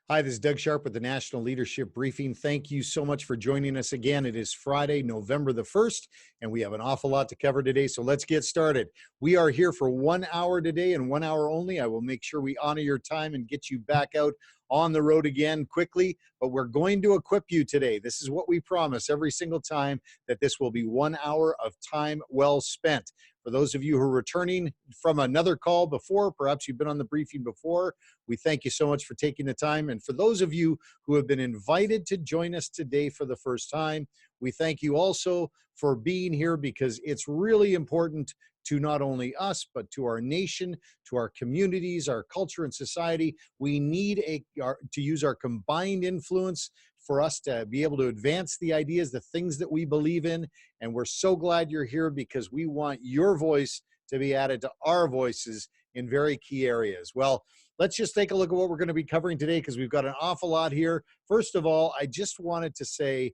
Hi, this is Doug Sharpe with the National Leadership Briefing. Thank you so much for joining us again. It is Friday, November the 1st, and we have an awful lot to cover today, so let's get started. We are here for 1 hour today and 1 hour only. I will make sure we honor your time and get you back out on the road again quickly, but we're going to equip you today. This is what we promise every single time, that this will be 1 hour of time well spent. For those of you who are returning from another call before, perhaps you've been on the briefing before, we thank you so much for taking the time. And for those of you who have been invited to join us today for the first time, we thank you also for being here, because it's really important to not only us, but to our nation, to our communities, our culture and society. We need to use our combined influence for us to be able to advance the ideas, the things that we believe in. And we're so glad you're here, because we want your voice to be added to our voices in very key areas. Well, let's just take a look at what we're going to be covering today, because we've got an awful lot here. First of all, I just wanted to say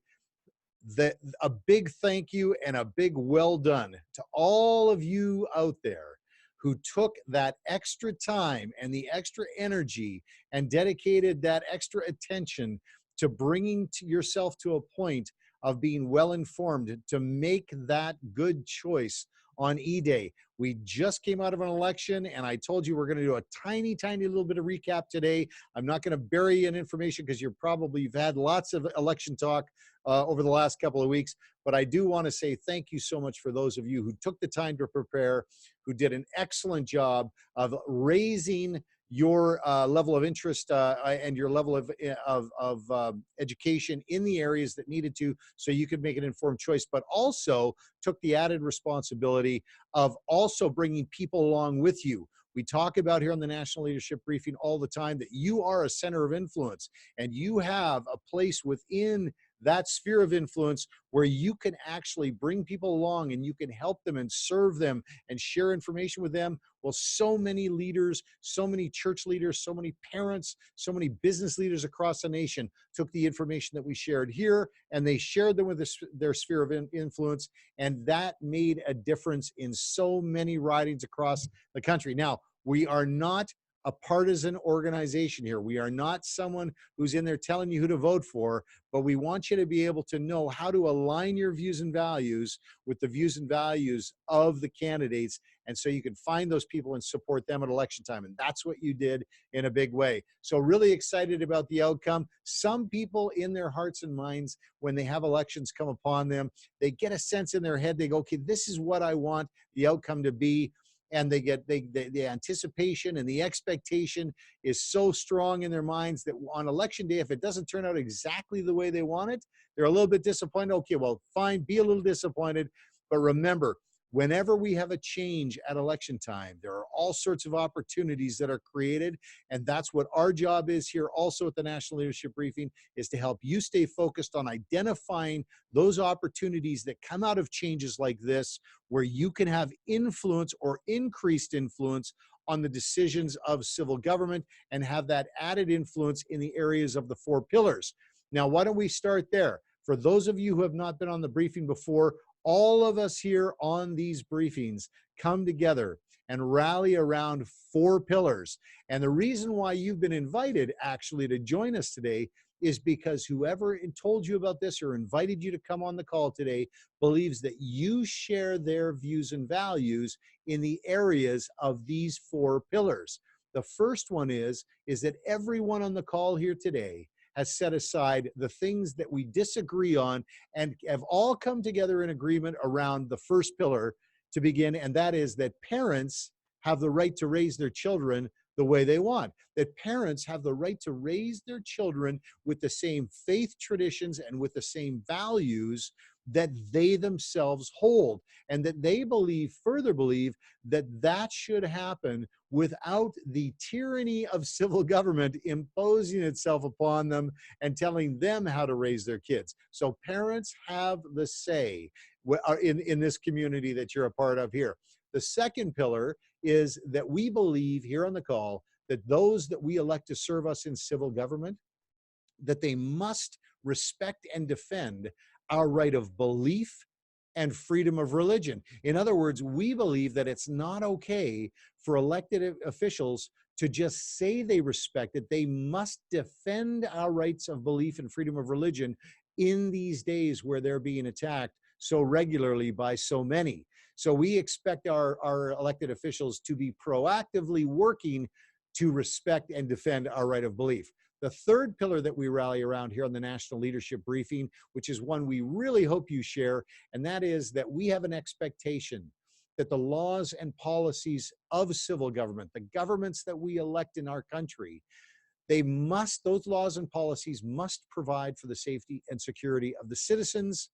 that a big thank you and a big well done to all of you out there who took that extra time and the extra energy and dedicated that extra attention to bringing yourself to a point of being well informed to make that good choice on E-Day. We just came out of an election, and I told you we're going to do a tiny little bit of recap today. I'm not going to bury you in information, because you've had lots of election talk over the last couple of weeks, but I do want to say thank you so much for those of you who took the time to prepare, who did an excellent job of raising your level of interest and your level of education in the areas that needed to, so you could make an informed choice, but also took the added responsibility of also bringing people along with you. We talk about here on the National Leadership Briefing all the time that you are a center of influence, and you have a place within that sphere of influence where you can actually bring people along, and you can help them and serve them and share information with them. Well, so many leaders, so many church leaders, so many parents, so many business leaders across the nation took the information that we shared here, and they shared them with their sphere of influence, and that made a difference in so many ridings across the country. Now, we are not a partisan organization here. We are not someone who's in there telling you who to vote for, but we want you to be able to know how to align your views and values with the views and values of the candidates. And so you can find those people and support them at election time. And that's what you did in a big way. So really excited about the outcome. Some people in their hearts and minds, when they have elections come upon them, they get a sense in their head. They go, okay, this is what I want the outcome to be. And they get the anticipation and the expectation is so strong in their minds that on election day, if it doesn't turn out exactly the way they want it, they're a little bit disappointed. Okay, well, fine, be a little disappointed. But remember, whenever we have a change at election time, there are all sorts of opportunities that are created. And that's what our job is here also at the National Leadership Briefing, is to help you stay focused on identifying those opportunities that come out of changes like this, where you can have influence or increased influence on the decisions of civil government and have that added influence in the areas of the 4 pillars. Now, why don't we start there? For those of you who have not been on the briefing before, all of us here on these briefings come together and rally around 4 pillars. And the reason why you've been invited actually to join us today is because whoever told you about this or invited you to come on the call today believes that you share their views and values in the areas of these 4 pillars. The first one is that everyone on the call here today has set aside the things that we disagree on and have all come together in agreement around the first pillar to begin, and that is that parents have the right to raise their children the way they want, that parents have the right to raise their children with the same faith traditions and with the same values that they themselves hold, and that they further believe that that should happen without the tyranny of civil government imposing itself upon them and telling them how to raise their kids. So parents have the say in this community that you're a part of here. The second pillar is that we believe here on the call that those that we elect to serve us in civil government, that they must respect and defend our right of belief and freedom of religion. In other words, we believe that it's not okay for elected officials to just say they respect it. They must defend our rights of belief and freedom of religion in these days where they're being attacked so regularly by so many. So we expect our elected officials to be proactively working to respect and defend our right of belief. The third pillar that we rally around here on the National Leadership Briefing, which is one we really hope you share, and that is that we have an expectation that the laws and policies of civil government, the governments that we elect in our country, those laws and policies must provide for the safety and security of the citizens,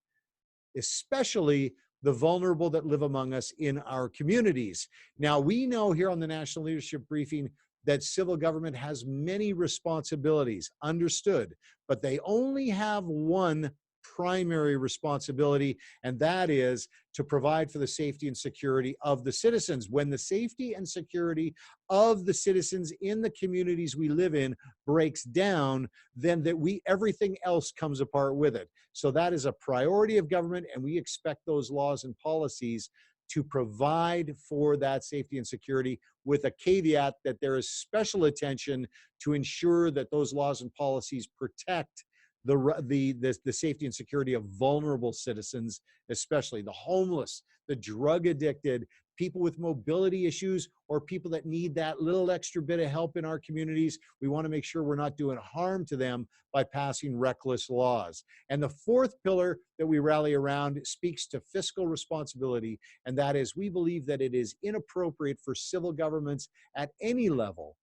especially the vulnerable that live among us in our communities. Now, we know here on the National Leadership Briefing that civil government has many responsibilities, understood, but they only have one primary responsibility, and that is to provide for the safety and security of the citizens. When the safety and security of the citizens in the communities we live in breaks down, then everything else comes apart with it. So that is a priority of government, and we expect those laws and policies to provide for that safety and security, with a caveat that there is special attention to ensure that those laws and policies protect the safety and security of vulnerable citizens, especially the homeless, the drug addicted, people with mobility issues, or people that need that little extra bit of help in our communities. We want to make sure we're not doing harm to them by passing reckless laws. And the fourth pillar that we rally around speaks to fiscal responsibility, and that is, we believe that it is inappropriate for civil governments at any level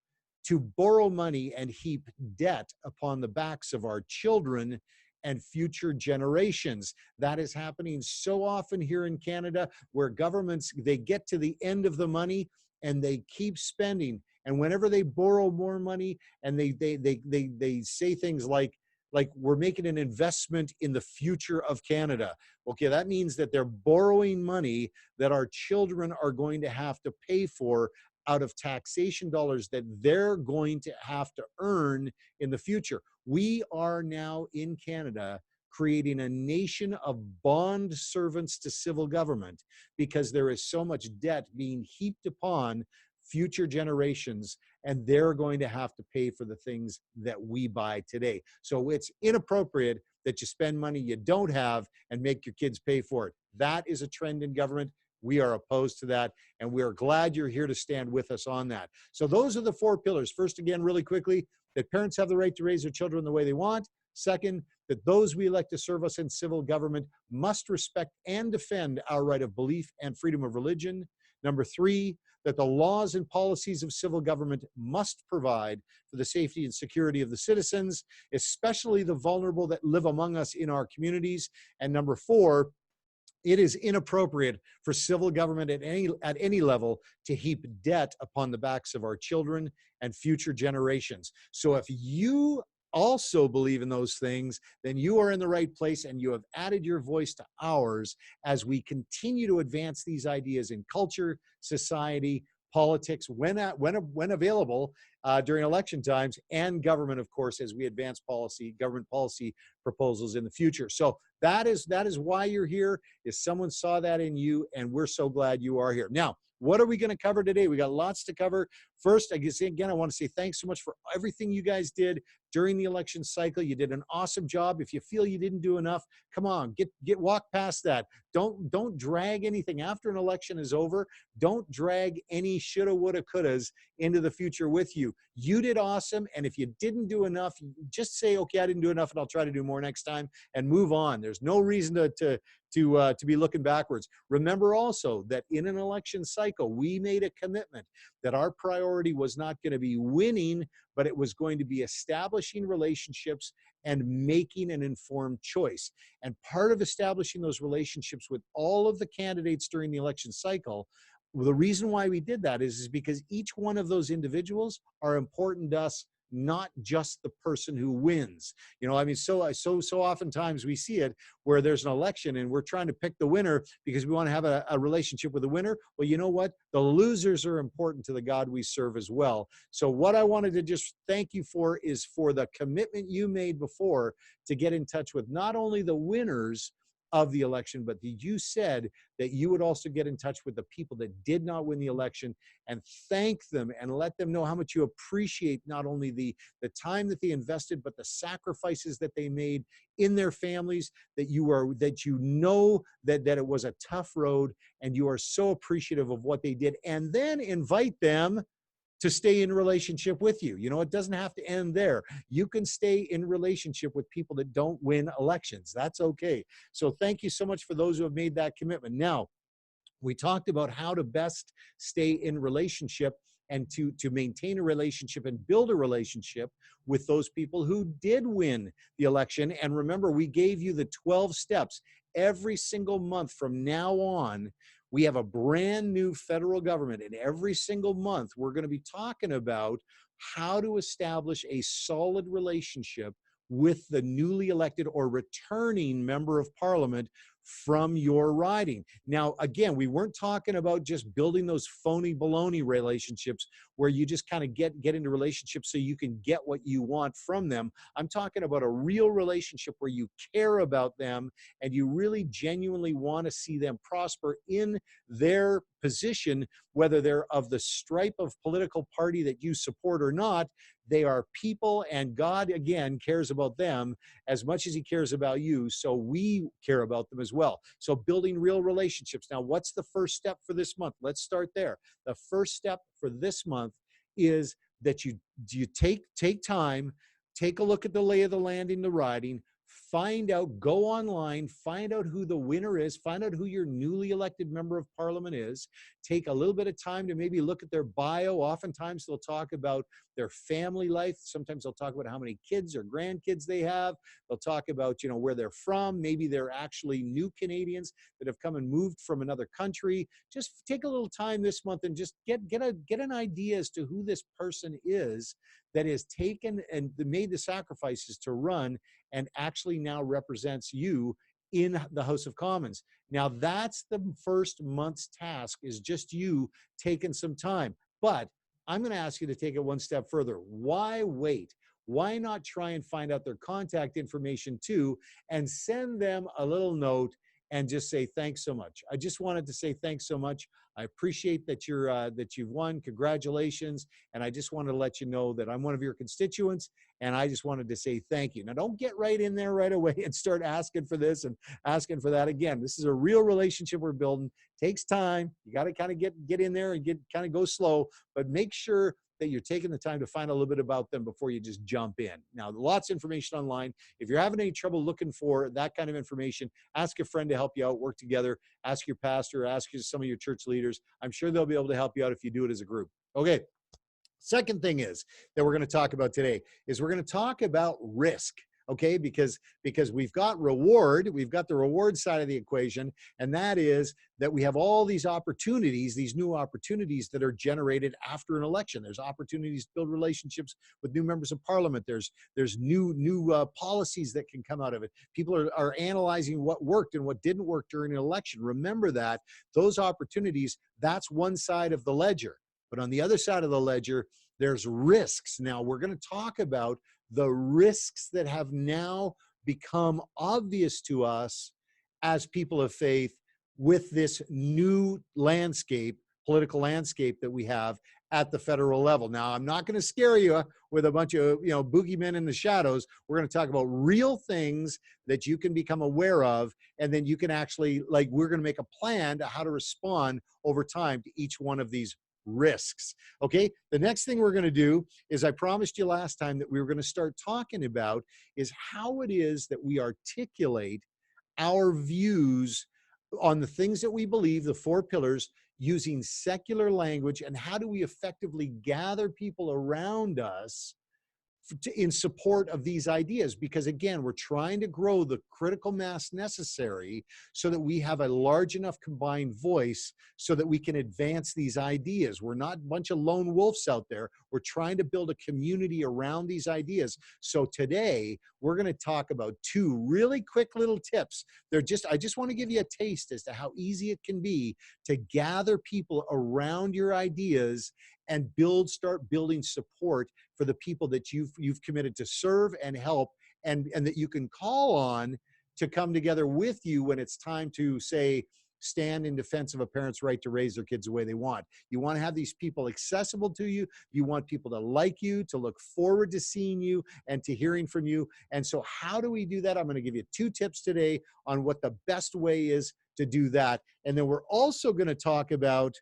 to borrow money and heap debt upon the backs of our children and future generations. That is happening so often here in Canada, where governments, they get to the end of the money and they keep spending. And whenever they borrow more money and they say things like we're making an investment in the future of Canada. Okay, that means that they're borrowing money that our children are going to have to pay for out of taxation dollars that they're going to have to earn in the future. We are now in Canada creating a nation of bond servants to civil government, because there is so much debt being heaped upon future generations, and they're going to have to pay for the things that we buy today. So it's inappropriate that you spend money you don't have and make your kids pay for it. That is a trend in government. We are opposed to that, and we are glad you're here to stand with us on that. So those are the four pillars. First, again, really quickly, that parents have the right to raise their children the way they want. Second, that those we elect to serve us in civil government must respect and defend our right of belief and freedom of religion. Number three, that the laws and policies of civil government must provide for the safety and security of the citizens, especially the vulnerable that live among us in our communities. And number four, it is inappropriate for civil government at any level to heap debt upon the backs of our children and future generations. So if you also believe in those things, then you are in the right place, and you have added your voice to ours as we continue to advance these ideas in culture, society, politics, when available during election times, and government, of course, as we advance government policy proposals in the future. So that is why you're here, is someone saw that in you, and we're so glad you are here. Now, what are we going to cover today? We got lots to cover. First, I want to say thanks so much for everything you guys did during the election cycle. You did an awesome job. If you feel you didn't do enough, come on, walk past that. Don't drag anything after an election is over. Don't drag any shoulda, woulda, couldas into the future with you. You did awesome, and if you didn't do enough, just say, okay, I didn't do enough, and I'll try to do more next time, and move on. There's no reason to be looking backwards. Remember also that in an election cycle, we made a commitment that our priority was not going to be winning, but it was going to be establishing relationships and making an informed choice. And part of establishing those relationships with all of the candidates during the election cycle, the reason why we did that is because each one of those individuals are important to us, not just the person who wins. You know, I mean, so oftentimes we see it where there's an election and we're trying to pick the winner because we want to have a relationship with the winner. Well, you know what? The losers are important to the God we serve as well. So what I wanted to just thank you for is for the commitment you made before to get in touch with not only the winners of the election, but you said that you would also get in touch with the people that did not win the election and thank them and let them know how much you appreciate not only the time that they invested, but the sacrifices that they made in their families, that you know that it was a tough road, and you are so appreciative of what they did, and then invite them to stay in relationship with you. You know, it doesn't have to end there. You can stay in relationship with people that don't win elections. That's okay. So thank you so much for those who have made that commitment. Now, we talked about how to best stay in relationship and to maintain a relationship and build a relationship with those people who did win the election. And remember, we gave you the 12 steps. Every single month from now on, we have a brand new federal government, and every single month we're going to be talking about how to establish a solid relationship with the newly elected or returning member of parliament from your riding. Now, again, we weren't talking about just building those phony baloney relationships where you just kind of get into relationships so you can get what you want from them. I'm talking about a real relationship where you care about them and you really genuinely want to see them prosper in their position, whether they're of the stripe of political party that you support or not. They are people, and God, again, cares about them as much as he cares about you. So we care about them as well. So building real relationships. Now, what's the first step for this month? Let's start there. The first step for this month is that you take time, take a look at the lay of the land in the riding, find out, go online, find out who the winner is, find out who your newly elected member of parliament is, take a little bit of time to maybe look at their bio. Oftentimes they'll talk about their family life. Sometimes they'll talk about how many kids or grandkids they have. They'll talk about, you know, where they're from. Maybe they're actually new Canadians that have come and moved from another country. Just take a little time this month and just get an idea as to who this person is that has taken and made the sacrifices to run and actually now represents you in the House of Commons. Now, that's the first month's task, is just you taking some time. But I'm going to ask you to take it one step further. Why wait? Why not try and find out their contact information too and send them a little note and just say, thanks so much. I just wanted to say thanks so much. I appreciate that you've won. Congratulations. And I just wanted to let you know that I'm one of your constituents, and I just wanted to say thank you. Now, don't get right in there right away and start asking for this and asking for that. Again, this is a real relationship we're building. Takes time. You got to kind of get in there and kind of go slow, but make sure that you're taking the time to find a little bit about them before you just jump in. Now, lots of information online. If you're having any trouble looking for that kind of information, ask a friend to help you out, work together, ask your pastor, ask some of your church leaders. I'm sure they'll be able to help you out if you do it as a group. Okay. Second thing is that we're going to talk about today is we're going to talk about risk. Okay, because we've got the reward side of the equation, and that is that we have all these opportunities, these new opportunities that are generated after an election. There's opportunities to build relationships with new members of parliament. There's new policies that can come out of it. People are analyzing what worked and what didn't work during an election. Remember that those opportunities, that's one side of the ledger. But on the other side of the ledger, there's risks. Now, we're going to talk about the risks that have now become obvious to us as people of faith with this new landscape, political landscape that we have at the federal level. Now, I'm not going to scare you with a bunch of, boogeymen in the shadows. We're going to talk about real things that you can become aware of, and then you can actually, we're going to make a plan to how to respond over time to each one of these risks. Okay, the next thing we're going to do is, I promised you last time that we were going to start talking about is how it is that we articulate our views on the things that we believe, the four pillars, using secular language, and how do we effectively gather people around us in support of these ideas. Because again, we're trying to grow the critical mass necessary so that we have a large enough combined voice so that we can advance these ideas. We're not a bunch of lone wolves out there. We're trying to build a community around these ideas. So today we're going to talk about two really quick little tips. I just want to give you a taste as to how easy it can be to gather people around your ideas and start building support for the people that you've committed to serve and help, and that you can call on to come together with you when it's time to say, stand in defense of a parent's right to raise their kids the way they want. You want to have these people accessible to you. You want people to like you, to look forward to seeing you and to hearing from you. And so how do we do that? I'm going to give you 2 tips today on what the best way is to do that. And then we're also going to talk about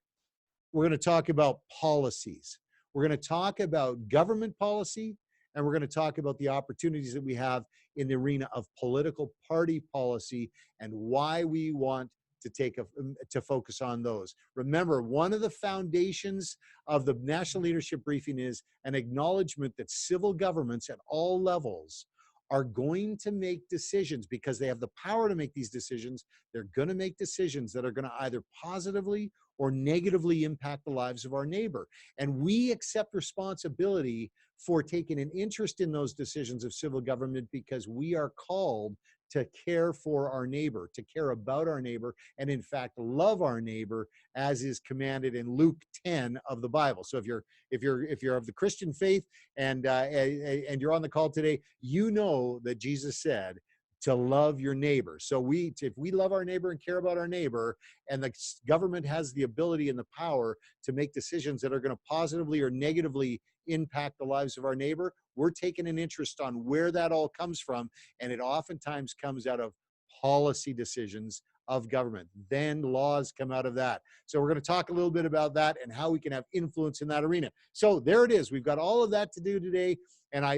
policies. We're going to talk about government policy, and we're going to talk about the opportunities that we have in the arena of political party policy and why we want to focus on those. Remember, one of the foundations of the National Leadership Briefing is an acknowledgement that civil governments at all levels are going to make decisions because they have the power to make these decisions. They're going to make decisions that are going to either positively or negatively impact the lives of our neighbor. And we accept responsibility for taking an interest in those decisions of civil government because we are called to care for our neighbor, to care about our neighbor, and in fact love our neighbor as is commanded in Luke 10 of the Bible. So if you're of the Christian faith and you're on the call today, you know that Jesus said to love your neighbor. So if we love our neighbor and care about our neighbor, and the government has the ability and the power to make decisions that are going to positively or negatively impact the lives of our neighbor, we're taking an interest on where that all comes from. And it oftentimes comes out of policy decisions of government. Then laws come out of that. So we're going to talk a little bit about that and how we can have influence in that arena. So there it is. We've got all of that to do today. And I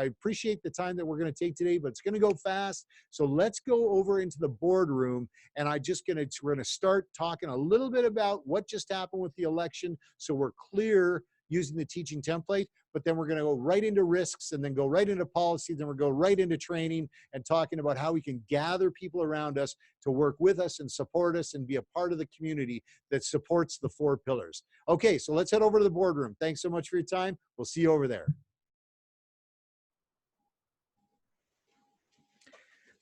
appreciate the time that we're going to take today, but it's going to go fast. So let's go over into the boardroom, and we're going to start talking a little bit about what just happened with the election, so we're clear using the teaching template. But then we're going to go right into risks, and then go right into policy, then we'll go right into training and talking about how we can gather people around us to work with us and support us and be a part of the community that supports the 4 pillars. Okay, so let's head over to the boardroom. Thanks so much for your time. We'll see you over there.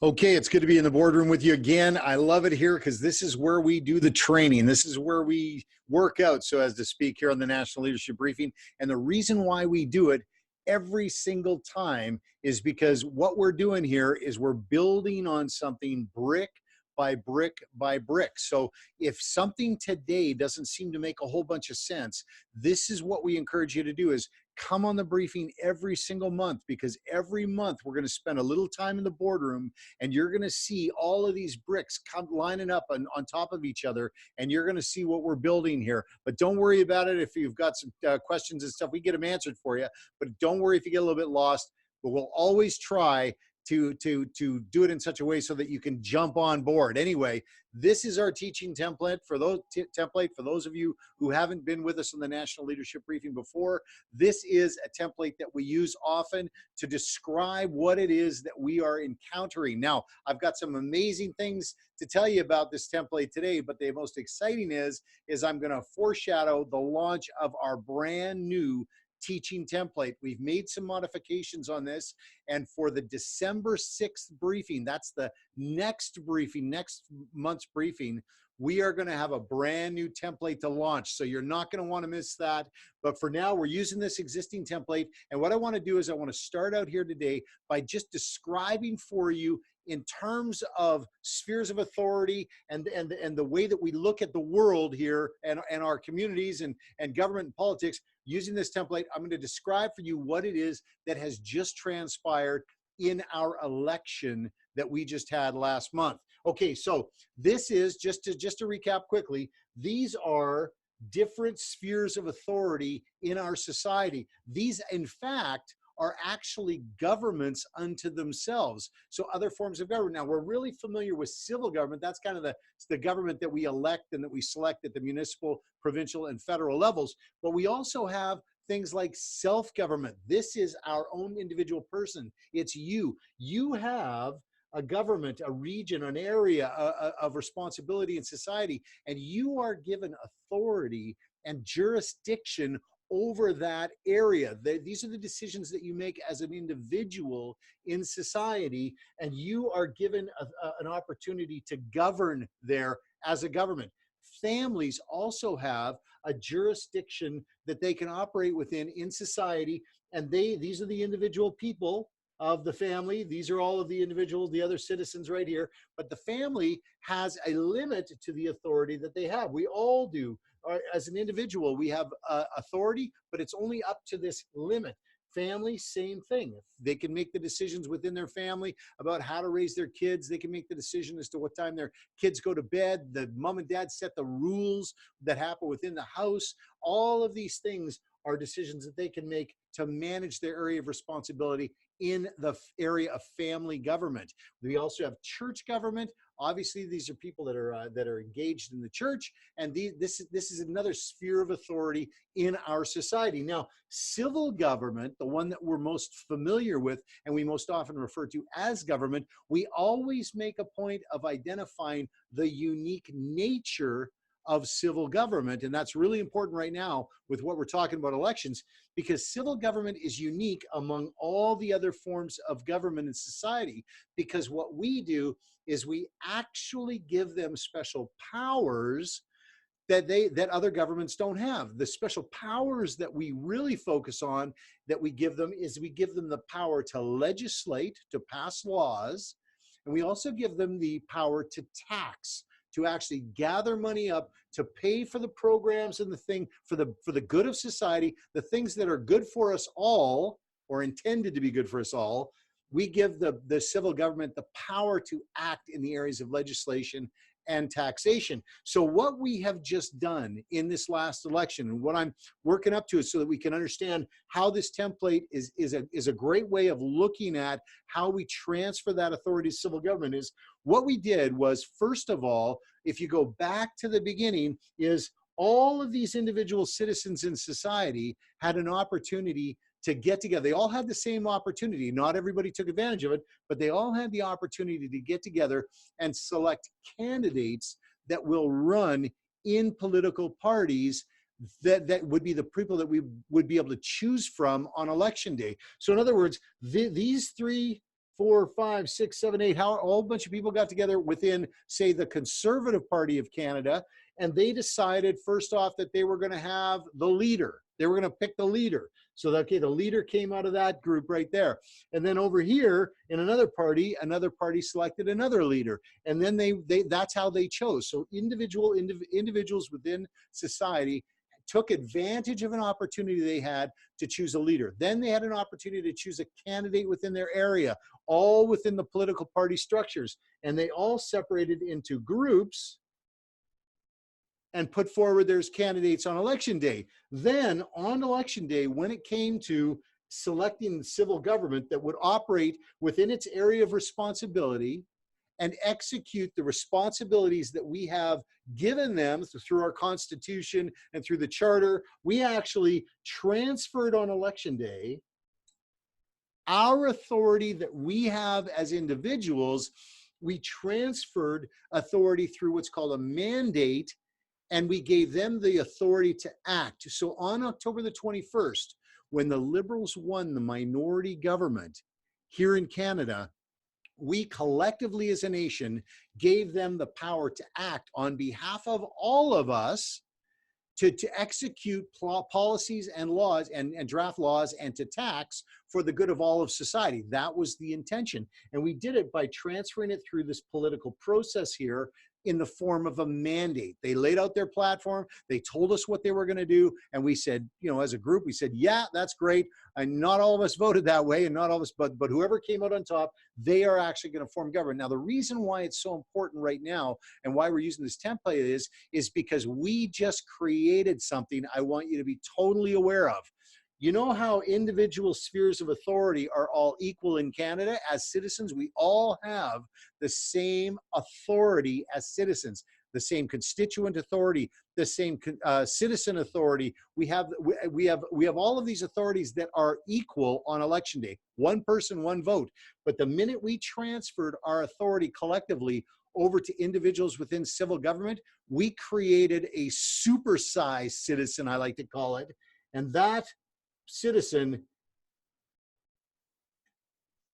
Okay, it's good to be in the boardroom with you again. I love it here because this is where we do the training. This is where we work out, so as to speak, here on the National Leadership Briefing. And the reason why we do it every single time is because what we're doing here is we're building on something brick by brick by brick. So if something today doesn't seem to make a whole bunch of sense, this is what we encourage you to do: is come on the briefing every single month, because every month we're going to spend a little time in the boardroom, and you're going to see all of these bricks come lining up on top of each other, and you're going to see what we're building here. But don't worry about it. If you've got some questions and stuff, we get them answered for you. But don't worry if you get a little bit lost. But we'll always try to do it in such a way so that you can jump on board. Anyway, this is our teaching template for those of you who haven't been with us on the National Leadership Briefing before. This is a template that we use often to describe what it is that we are encountering. Now, I've got some amazing things to tell you about this template today, but the most exciting is I'm going to foreshadow the launch of our brand new teaching template. We've made some modifications on this, and for the December 6th briefing, that's the next briefing, next month's briefing, we are going to have a brand new template to launch. So you're not going to want to miss that. But for now, we're using this existing template. And what I want to do is I want to start out here today by just describing for you in terms of spheres of authority and the way that we look at the world here and our communities and government and politics. Using this template, I'm going to describe for you what it is that has just transpired in our election that we just had last month. Okay, so this is, just to recap quickly, these are different spheres of authority in our society. These, in fact, are actually governments unto themselves. So other forms of government. Now, we're really familiar with civil government. That's kind of the government that we elect and that we select at the municipal, provincial, and federal levels. But we also have things like self-government. This is our own individual person. It's you. You have a government, a region, an area of responsibility in society, and you are given authority and jurisdiction over that area. These are the decisions that you make as an individual in society, and you are given an opportunity to govern there as a government. Families also have a jurisdiction that they can operate within in society, and these are the individual people of the family. These are all of the individuals, the other citizens right here. But the family has a limit to the authority that they have. We all do. As an individual, we have authority, but it's only up to this limit. Family, same thing. They can make the decisions within their family about how to raise their kids. They can make the decision as to what time their kids go to bed. The mom and dad set the rules that happen within the house. All of these things are decisions that they can make to manage their area of responsibility in the area of family government. We also have church government. Obviously, these are people that are engaged in the church, and this is another sphere of authority in our society. Now, civil government, the one that we're most familiar with and we most often refer to as government, we always make a point of identifying the unique nature of civil government. And that's really important right now with what we're talking about elections, because civil government is unique among all the other forms of government in society, because what we do is we actually give them special powers that other governments don't have. The special powers that we really focus on, that we give them, is we give them the power to legislate, to pass laws, and we also give them the power to tax, to actually gather money up to pay for the programs and the thing for the good of society, the things that are good for us all, or intended to be good for us all. We give the civil government the power to act in the areas of legislation and taxation. So what we have just done in this last election, and what I'm working up to, is so that we can understand how this template is a great way of looking at how we transfer that authority to civil government, is what we did was, first of all, if you go back to the beginning, is all of these individual citizens in society had an opportunity to get together. They all had the same opportunity. Not everybody took advantage of it, but they all had the opportunity to get together and select candidates that will run in political parties that would be the people that we would be able to choose from on election day. So in other words, these 3, 4, 5, 6, 7, 8, how a whole bunch of people got together within, say, the Conservative Party of Canada, and they decided, first off, that they were going to have the leader. They were going to pick the leader. So that, okay, the leader came out of that group right there. And then over here in another party selected another leader. And then that's how they chose. So individuals within society took advantage of an opportunity they had to choose a leader. Then they had an opportunity to choose a candidate within their area, all within the political party structures. And they all separated into groups and put forward their candidates on election day. Then on election day, when it came to selecting civil government that would operate within its area of responsibility and execute the responsibilities that we have given them through our Constitution and through the Charter, we actually transferred on election day our authority that we have as individuals. We transferred authority through what's called a mandate, and we gave them the authority to act. So on October the 21st, when the Liberals won the minority government here in Canada, we collectively as a nation gave them the power to act on behalf of all of us, to execute policies and laws and draft laws and to tax for the good of all of society. That was the intention. And we did it by transferring it through this political process here in the form of a mandate. They laid out their platform, they told us what they were going to do, and we said, you know, as a group, we said, yeah, that's great. And not all of us voted that way, and not all of us, but whoever came out on top, they are actually going to form government. Now, the reason why it's so important right now and why we're using this template is because we just created something I want you to be totally aware of. You know how individual spheres of authority are all equal in Canada? As citizens, we all have the same authority as citizens, the same constituent authority, the same citizen authority. We have all of these authorities that are equal on election day. One person, one vote. But the minute we transferred our authority collectively over to individuals within civil government, we created a supersized citizen, I like to call it, and that citizen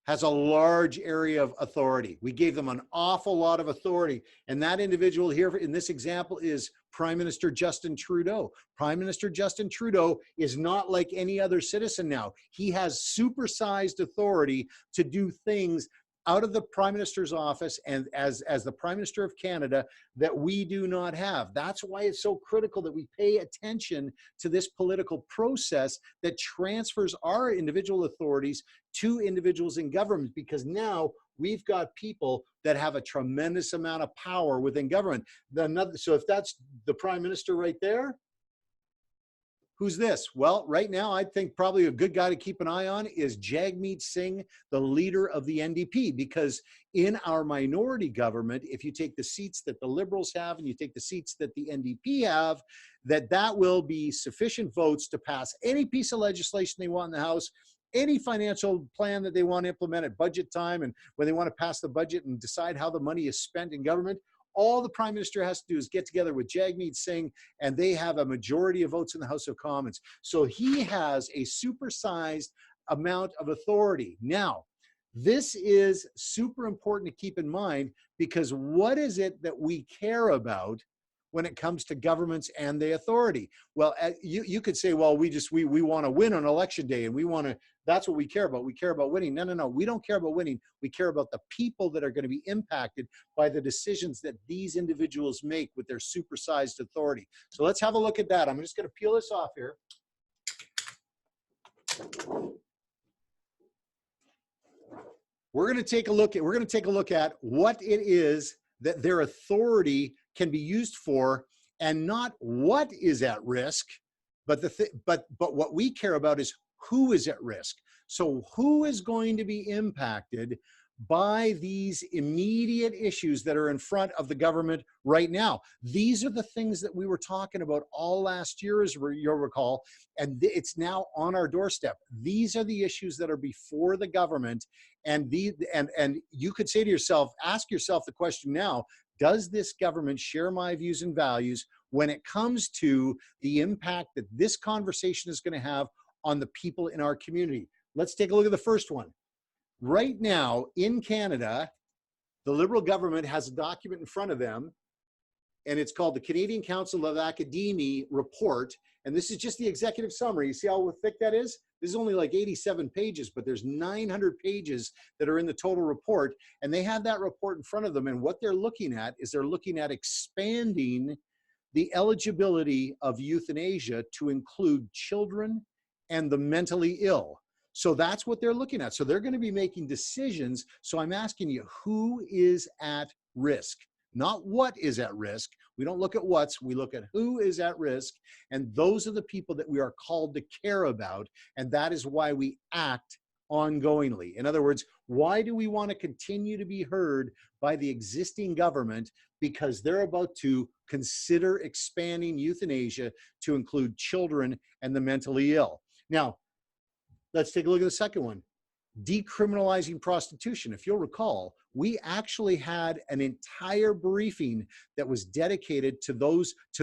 has a large area of authority. We gave them an awful lot of authority. And that individual here in this example is Prime Minister Justin Trudeau. Prime Minister Justin Trudeau is not like any other citizen now. He has supersized authority to do things out of the Prime Minister's office and as the Prime Minister of Canada that we do not have. That's why it's so critical that we pay attention to this political process that transfers our individual authorities to individuals in government, because now we've got people that have a tremendous amount of power within government. So if that's the Prime Minister right there, who's this? Well, right now, I think probably a good guy to keep an eye on is Jagmeet Singh, the leader of the NDP, because in our minority government, if you take the seats that the Liberals have and you take the seats that the NDP have, that will be sufficient votes to pass any piece of legislation they want in the House, any financial plan that they want to implement at budget time, and when they want to pass the budget and decide how the money is spent in government. All the Prime Minister has to do is get together with Jagmeet Singh, and they have a majority of votes in the House of Commons. So he has a supersized amount of authority. Now, this is super important to keep in mind, because what is it that we care about when it comes to governments and the authority? Well, you could say, well, we want to win on election day, and that's what we care about. We care about winning. No, we don't care about winning. We care about the people that are going to be impacted by the decisions that these individuals make with their supersized authority. So let's have a look at that. I'm just going to peel this off here. We're going to take a look at what it is that their authority can be used for, and not what is at risk, but what we care about is who is at risk. So who is going to be impacted by these immediate issues that are in front of the government right now? These are the things that we were talking about all last year, as you'll recall, and it's now on our doorstep. These are the issues that are before the government, and you could say to yourself, ask yourself the question now, does this government share my views and values when it comes to the impact that this conversation is going to have on the people in our community? Let's take a look at the first one. Right now in Canada, the Liberal government has a document in front of them, and it's called the Canadian Council of Akademi report. And this is just the executive summary. You see how thick that is? This is only like 87 pages, but there's 900 pages that are in the total report. And they have that report in front of them. And what they're looking at is they're looking at expanding the eligibility of euthanasia to include children and the mentally ill. So that's what they're looking at. So they're going to be making decisions. So I'm asking you, who is at risk? Not what is at risk. We don't look at what's, we look at who is at risk. And those are the people that we are called to care about. And that is why we act ongoingly. In other words, why do we want to continue to be heard by the existing government? Because they're about to consider expanding euthanasia to include children and the mentally ill. Now, let's take a look at the second one. Decriminalizing prostitution. If you'll recall, we actually had an entire briefing that was dedicated to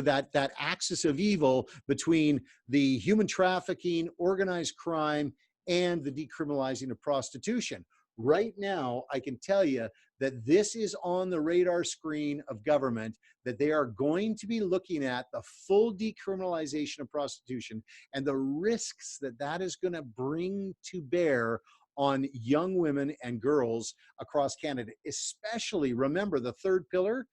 that axis of evil between the human trafficking, organized crime, and the decriminalizing of prostitution. Right now, I can tell you that this is on the radar screen of government, that they are going to be looking at the full decriminalization of prostitution and the risks that that is going to bring to bear on young women and girls across Canada. Especially, remember, the third pillar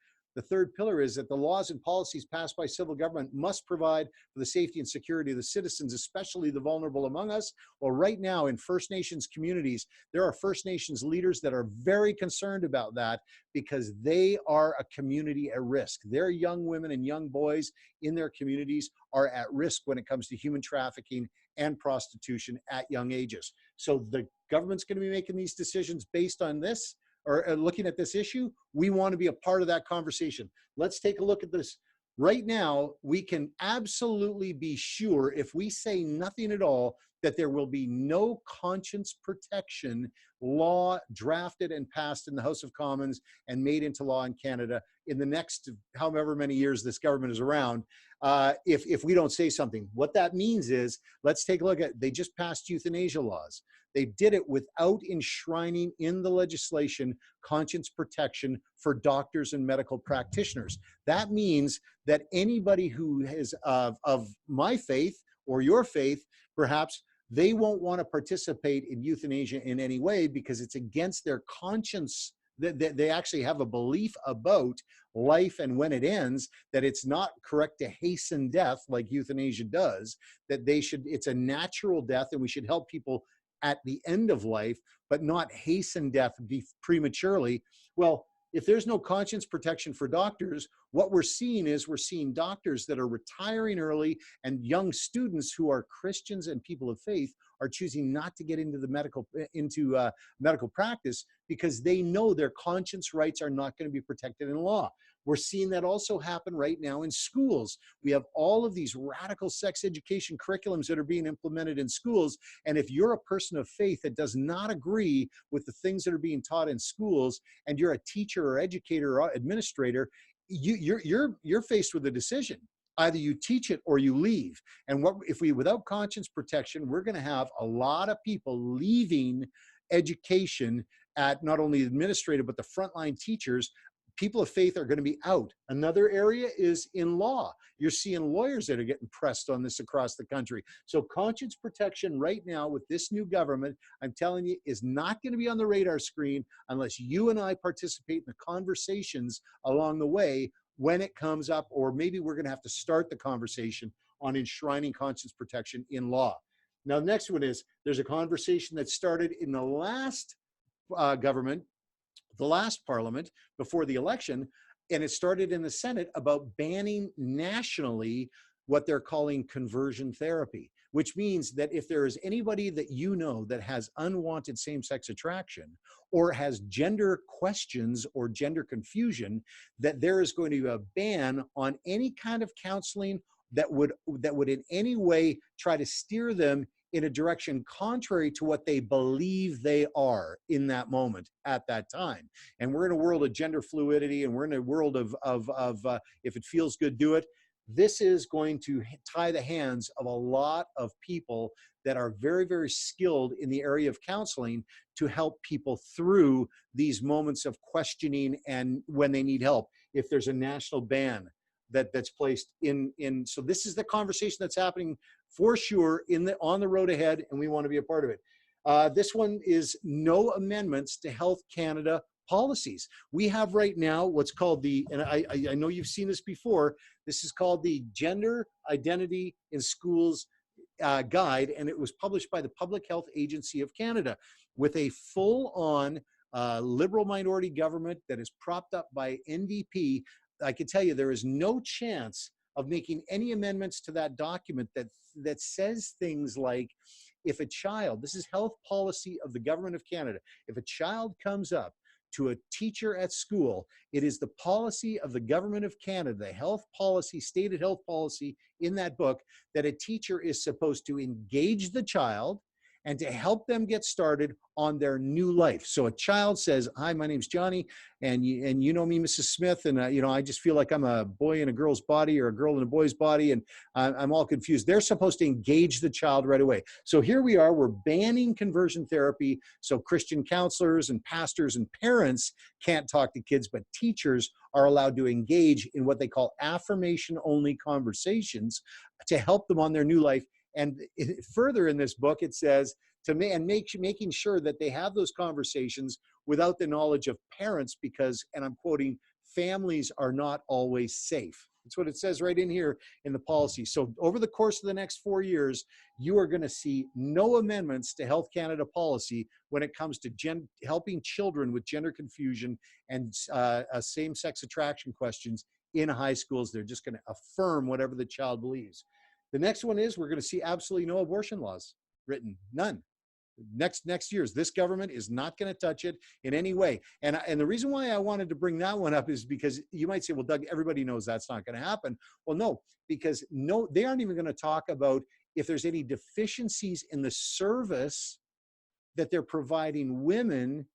is that the laws and policies passed by civil government must provide for the safety and security of the citizens, especially the vulnerable among us. Well, right now in First Nations communities, there are First Nations leaders that are very concerned about that, because they are a community at risk. Their young women and young boys in their communities are at risk when it comes to human trafficking and prostitution at young ages. So the government's going to be making these decisions based on this, or looking at this issue. We want to be a part of that conversation. Let's take a look at this. Right now, we can absolutely be sure, if we say nothing at all, that there will be no conscience protection law drafted and passed in the House of Commons and made into law in Canada in the next however many years this government is around, if we don't say something. What that means is, let's take a look at, they just passed euthanasia laws. They did it without enshrining in the legislation conscience protection for doctors and medical practitioners. That means that anybody who is of my faith or your faith, perhaps, they won't want to participate in euthanasia in any way because it's against their conscience. They actually have a belief about life and when it ends, that it's not correct to hasten death like euthanasia does, that they should, it's a natural death and we should help people at the end of life, but not hasten death prematurely. Well, if there's no conscience protection for doctors, what we're seeing is we're seeing doctors that are retiring early, and young students who are Christians and people of faith are choosing not to get into the medical practice because they know their conscience rights are not going to be protected in law. We're seeing that also happen right now in schools. We have all of these radical sex education curriculums that are being implemented in schools. And if you're a person of faith that does not agree with the things that are being taught in schools, and you're a teacher or educator or administrator, you're faced with a decision. Either you teach it or you leave. And what if we, without conscience protection, we're going to have a lot of people leaving education at not only administrative, but the frontline teachers. People of faith are going to be out. Another area is in law. You're seeing lawyers that are getting pressed on this across the country. So conscience protection right now with this new government, I'm telling you, is not going to be on the radar screen unless you and I participate in the conversations along the way when it comes up, or maybe we're going to have to start the conversation on enshrining conscience protection in law. Now, the next one is, there's a conversation that started in the last government, the last parliament before the election, and it started in the Senate about banning nationally what they're calling conversion therapy, which means that if there is anybody that you know that has unwanted same-sex attraction or has gender questions or gender confusion, that there is going to be a ban on any kind of counseling that would in any way try to steer them in a direction contrary to what they believe they are in that moment at that time. And we're in a world of gender fluidity, and we're in a world of if it feels good, do it. This is going to tie the hands of a lot of people that are very, very skilled in the area of counseling to help people through these moments of questioning and when they need help. If there's a national ban that's placed in, so this is the conversation that's happening for sure on the road ahead, and we want to be a part of it. This one is no amendments to Health Canada policies. We have right now what's called and I know you've seen this before, this is called the Gender Identity in Schools Guide, and it was published by the Public Health Agency of Canada with a full-on liberal minority government that is propped up by NDP. I can tell you there is no chance of making any amendments to that document that says things like, if a child, this is health policy of the government of Canada, if a child comes up to a teacher at school, it is the policy of the government of Canada, the health policy, stated health policy in that book, that a teacher is supposed to engage the child and to help them get started on their new life. So a child says, hi, my name's Johnny, and you know me, Mrs. Smith, and I just feel like I'm a boy in a girl's body or a girl in a boy's body, and I'm all confused. They're supposed to engage the child right away. So here we are, we're banning conversion therapy, so Christian counselors and pastors and parents can't talk to kids, but teachers are allowed to engage in what they call affirmation-only conversations to help them on their new life. And further in this book, it says making sure that they have those conversations without the knowledge of parents, because, and I'm quoting, families are not always safe. That's what it says right in here in the policy. So over the course of the next 4 years, you are going to see no amendments to Health Canada policy when it comes to helping children with gender confusion and same-sex attraction questions in high schools. They're just going to affirm whatever the child believes. The next one is, we're going to see absolutely no abortion laws written, none. Next year's, this government is not going to touch it in any way. And the reason why I wanted to bring that one up is because you might say, well, Doug, everybody knows that's not going to happen. Well, no, because they aren't even going to talk about if there's any deficiencies in the service that they're providing women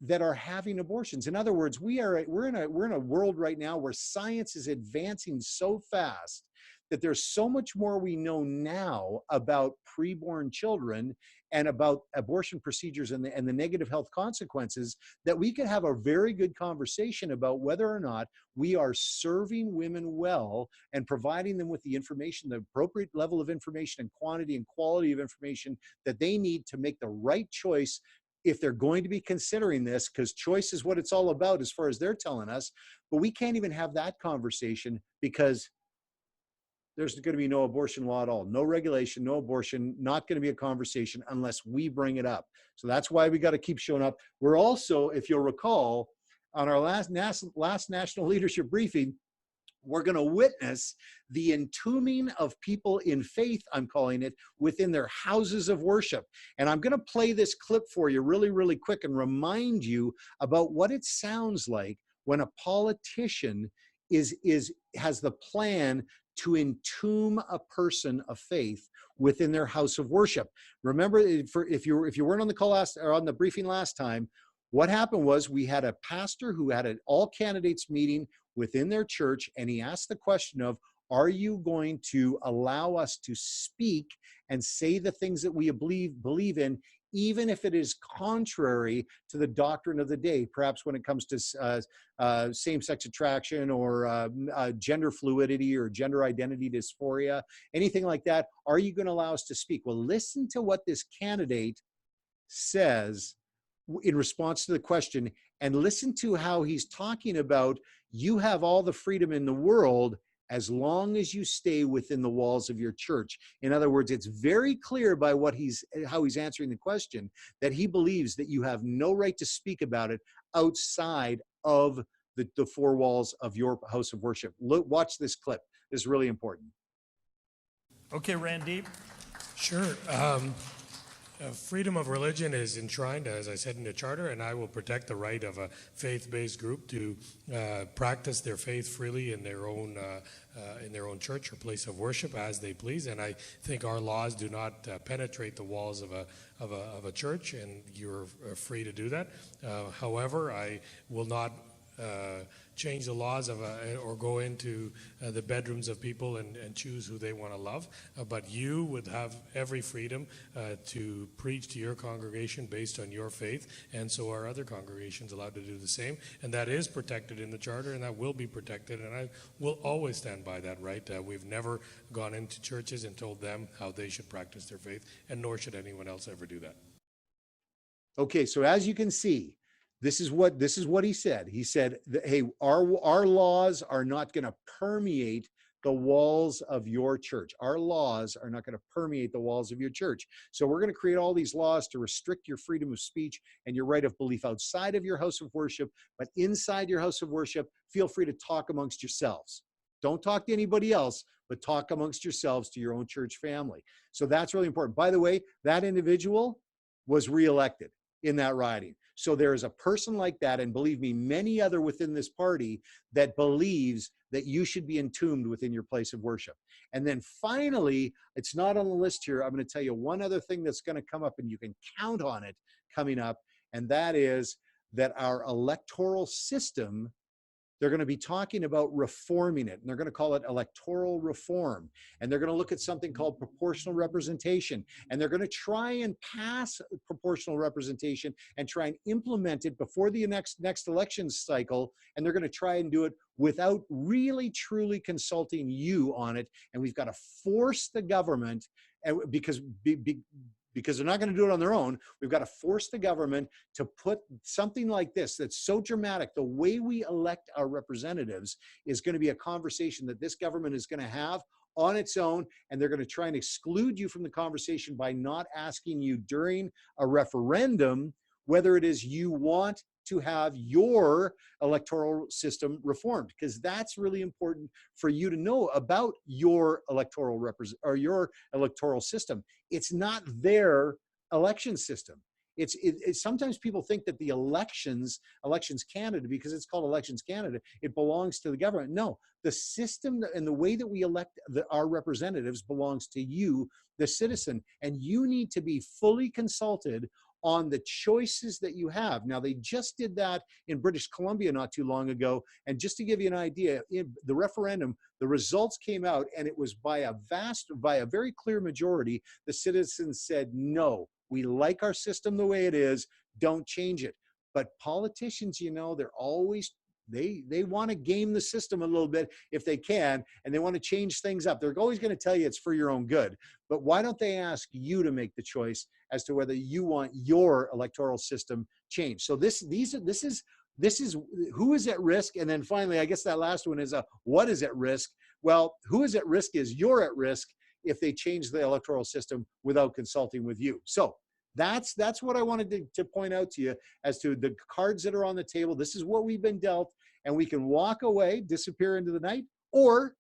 that are having abortions. In other words, we're in a world right now where science is advancing so fast that there's so much more we know now about preborn children and about abortion procedures and the negative health consequences, that we could have a very good conversation about whether or not we are serving women well and providing them with the information, the appropriate level of information and quantity and quality of information that they need to make the right choice if they're going to be considering this, because choice is what it's all about as far as they're telling us. But we can't even have that conversation because there's going to be no abortion law at all. No regulation, no abortion, not going to be a conversation unless we bring it up. So that's why we got to keep showing up. We're also, if you'll recall, on our last national leadership briefing, we're going to witness the entombing of people in faith, I'm calling it, within their houses of worship. And I'm going to play this clip for you really, really quick and remind you about what it sounds like when a politician has the plan to entomb a person of faith within their house of worship. Remember, if you weren't on the call on the briefing last time, what happened was we had a pastor who had an all candidates meeting within their church, and he asked the question of, are you going to allow us to speak and say the things that we believe in, even if it is contrary to the doctrine of the day, perhaps when it comes to same-sex attraction or gender fluidity or gender identity dysphoria, anything like that? Are you going to allow us to speak? Well, listen to what this candidate says in response to the question, and listen to how he's talking about, you have all the freedom in the world as long as you stay within the walls of your church. In other words, it's very clear by how he's answering the question that he believes that you have no right to speak about it outside of the four walls of your house of worship. Watch this clip. This is really important. Okay, Randeep. Sure. Freedom of religion is enshrined, as I said, in the Charter, and I will protect the right of a faith-based group to practice their faith freely in their own church or place of worship as they please. And I think our laws do not penetrate the walls of a church, and you're free to do that. However, I will not change the laws or go into the bedrooms of people and choose who they want to love. But you would have every freedom to preach to your congregation based on your faith, and so are other congregations allowed to do the same. And that is protected in the Charter, and that will be protected, and I will always stand by that right. We've never gone into churches and told them how they should practice their faith, and nor should anyone else ever do that. Okay, so as you can see, this is what he said. He said, hey, our laws are not going to permeate the walls of your church. Our laws are not going to permeate the walls of your church. So we're going to create all these laws to restrict your freedom of speech and your right of belief outside of your house of worship. But inside your house of worship, feel free to talk amongst yourselves. Don't talk to anybody else, but talk amongst yourselves to your own church family. So that's really important. By the way, that individual was reelected in that riding. So there is a person like that, and believe me, many other within this party that believes that you should be entombed within your place of worship. And then finally, it's not on the list here, I'm going to tell you one other thing that's going to come up, and you can count on it coming up, and that is that our electoral system, they're going to be talking about reforming it, and they're going to call it electoral reform. And they're going to look at something called proportional representation. And they're going to try and pass proportional representation and try and implement it before the next election cycle. And they're going to try and do it without really, truly consulting you on it. And we've got to force the government, because they're not going to do it on their own. We've got to force the government to put something like this that's so dramatic. The way we elect our representatives is going to be a conversation that this government is going to have on its own, and they're going to try and exclude you from the conversation by not asking you during a referendum whether it is you want to have your electoral system reformed, because that's really important for you to know about your electoral your electoral system. It's not their election system. It's sometimes people think that the Elections Canada, because it's called Elections Canada, it belongs to the government. No, the system and the way that we elect our representatives belongs to you, the citizen, and you need to be fully consulted on the choices that you have. Now, they just did that in British Columbia not too long ago. And just to give you an idea, in the referendum, the results came out, and it was by a very clear majority. The citizens said, no, we like our system the way it is, don't change it. But politicians, you know, they're always, they want to game the system a little bit if they can, and they want to change things up. They're always going to tell you it's for your own good. But why don't they ask you to make the choice as to whether you want your electoral system changed? So this is who is at risk, and then finally, I guess that last one is what is at risk. Well, who is at risk is you're at risk if they change the electoral system without consulting with you. So that's what I wanted to point out to you as to the cards that are on the table. This is what we've been dealt, and we can walk away, disappear into the night, or